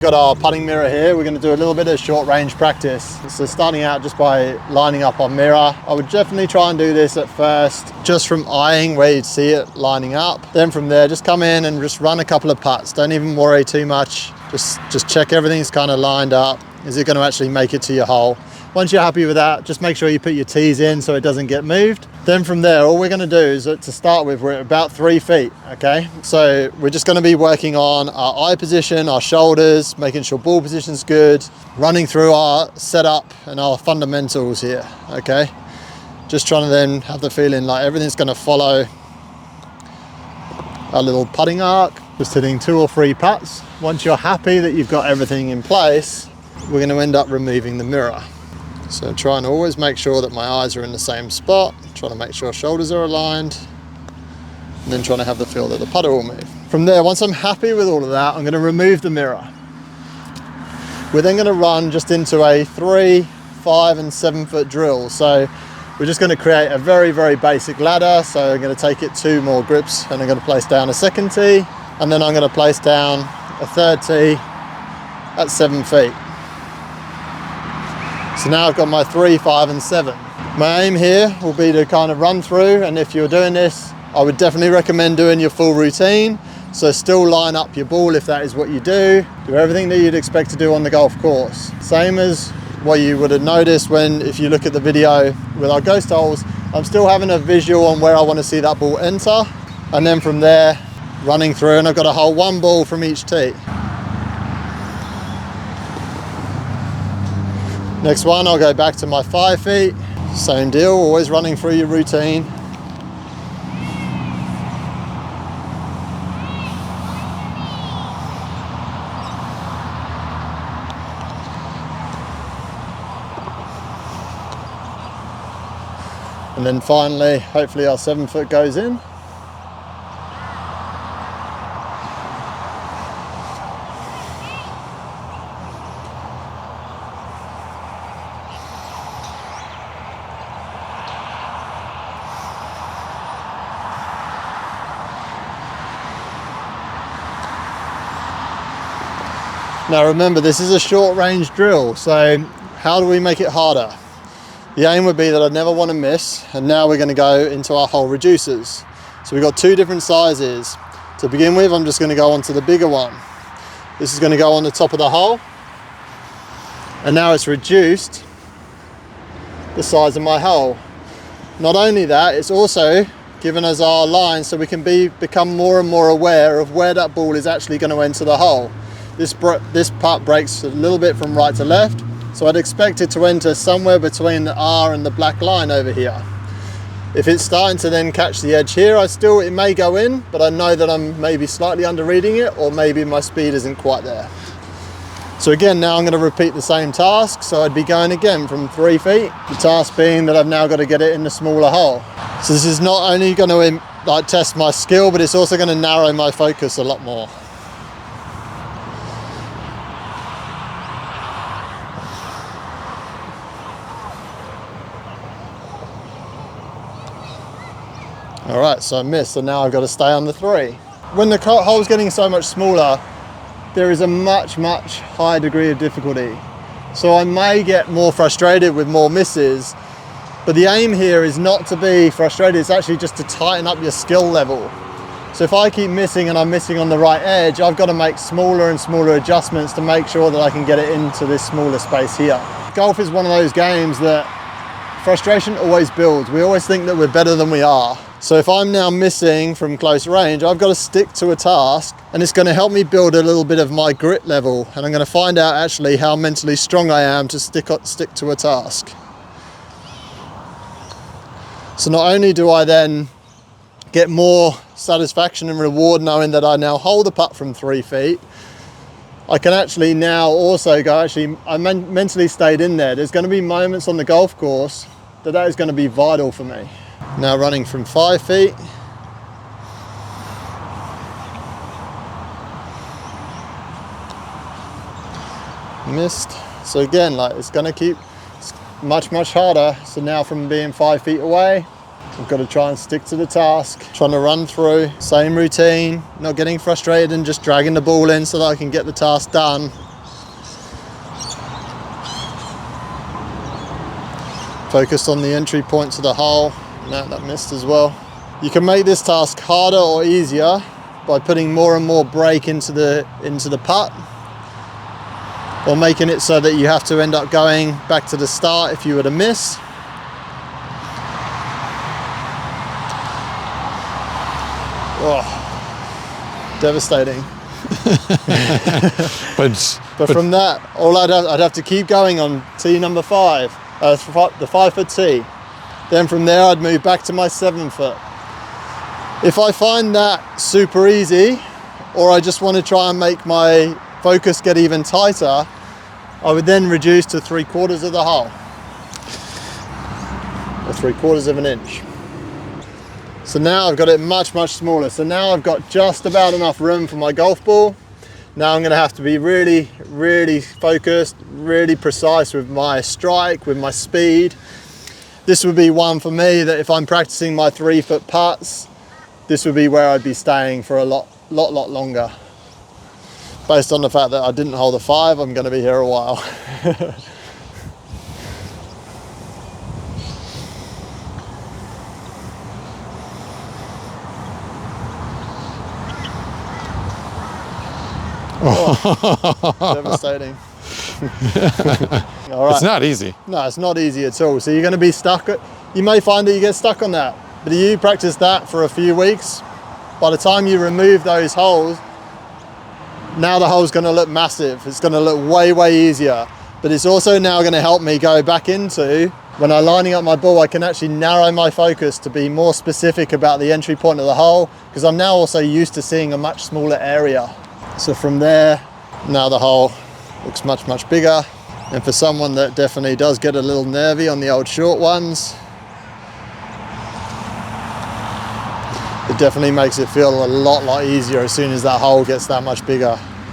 Got our putting mirror here. We're going to do a little bit of short range practice. So starting out just by lining up our mirror. I would definitely try and do this at first, just from eyeing where you'd see it lining up. Then from there, just come in and just run a couple of putts. Don't even worry too much. Just check everything's kind of lined up. Is it going to actually make it to your hole? Once you're happy with that, just make sure you put your tees in so it doesn't get moved. Then from there, all we're going to do is, to start with, we're at about 3 feet, okay? So we're just going to be working on our eye position, our shoulders, making sure ball position's good, running through our setup and our fundamentals here, okay? Just trying to then have the feeling like everything's going to follow our little putting arc, just hitting 2 or 3 putts. Once you're happy that you've got everything in place, we're going to end up removing the mirror. So trying to always make sure that my eyes are in the same spot, trying to make sure shoulders are aligned, and then trying to have the feel that the putter will move. From there, once I'm happy with all of that, I'm going to remove the mirror. We're then going to run just into a 3, 5 and 7 foot drill. So we're just going to create a very, very basic ladder. So I'm going to take it 2 more grips and I'm going to place down a second tee, and then I'm going to place down a third tee at 7 feet. So now I've got my 3, 5 and 7. My aim here will be to kind of run through, and if you're doing this, I would definitely recommend doing your full routine. So still line up your ball if that is what you do. Do everything that you'd expect to do on the golf course. Same as what you would have noticed if you look at the video with our ghost holes, I'm still having a visual on where I want to see that ball enter. And then from there, running through, and I've got to hold 1 ball from each tee. Next one, I'll go back to my 5 feet. Same deal, always running through your routine. And then finally, hopefully our 7 foot goes in. Now remember, this is a short range drill, so how do we make it harder? The aim would be that I never want to miss, and now we're going to go into our hole reducers. So we've got 2 different sizes. To begin with, I'm just going to go onto the bigger one. This is going to go on the top of the hole, and now it's reduced the size of my hole. Not only that, it's also given us our line so we can become more and more aware of where that ball is actually going to enter the hole. This putt breaks a little bit from right to left, so I'd expect it to enter somewhere between the R and the black line over here. If it's starting to then catch the edge here, it may go in, but I know that I'm maybe slightly under reading it, or maybe my speed isn't quite there. So again, now I'm going to repeat the same task. So I'd be going again from 3 feet. The task being that I've now got to get it in the smaller hole. So this is not only going to test my skill, but it's also going to narrow my focus a lot more. All right, so I missed, so now I've got to stay on the 3. When the hole's getting so much smaller, there is a much, much higher degree of difficulty. So I may get more frustrated with more misses, but the aim here is not to be frustrated, it's actually just to tighten up your skill level. So if I keep missing and I'm missing on the right edge, I've got to make smaller and smaller adjustments to make sure that I can get it into this smaller space here. Golf is one of those games that frustration always builds. We always think that we're better than we are. So if I'm now missing from close range, I've got to stick to a task, and it's going to help me build a little bit of my grit level, and I'm going to find out actually how mentally strong I am to stick to a task. So not only do I then get more satisfaction and reward knowing that I now hold the putt from 3 feet, I can actually now also go, I mentally stayed in there. There's going to be moments on the golf course that is going to be vital for me. Now running from 5 feet. Missed. So again, it's going to keep much, much harder. So now from being 5 feet away, I've got to try and stick to the task, trying to run through, same routine, not getting frustrated and just dragging the ball in so that I can get the task done Focused on the entry point to the hole. No, that missed as well. You can make this task harder or easier by putting more and more break into the putt, or making it so that you have to end up going back to the start if you were to miss. Oh, devastating. but from that, I'd have to keep going on tee number 5, the 5-foot tee. Then from there, I'd move back to my 7-foot. If I find that super easy, or I just want to try and make my focus get even tighter, I would then reduce to 3/4 of the hole, or 3/4 of an inch. So now I've got it much smaller. So now I've got just about enough room for my golf ball. Now I'm going to have to be really focused, really precise with my strike, with my speed. This would be one for me that if I'm practicing my 3-foot putts, this would be where I'd be staying for a lot longer. Based on the fact that I didn't hold a 5, I'm going to be here a while. Oh, devastating. All right. It's not easy. No, it's not easy at all. So you're going to be stuck. You may find that you get stuck on that, but if you practice that for a few weeks, by the time you remove those holes, now the hole's going to look massive. It's going to look way easier. But it's also now going to help me go back into, when I'm lining up my ball, I can actually narrow my focus to be more specific about the entry point of the hole, because I'm now also used to seeing a much smaller area. So from there, now the hole looks much bigger. And for someone that definitely does get a little nervy on the old short ones, it definitely makes it feel a lot easier as soon as that hole gets that much bigger.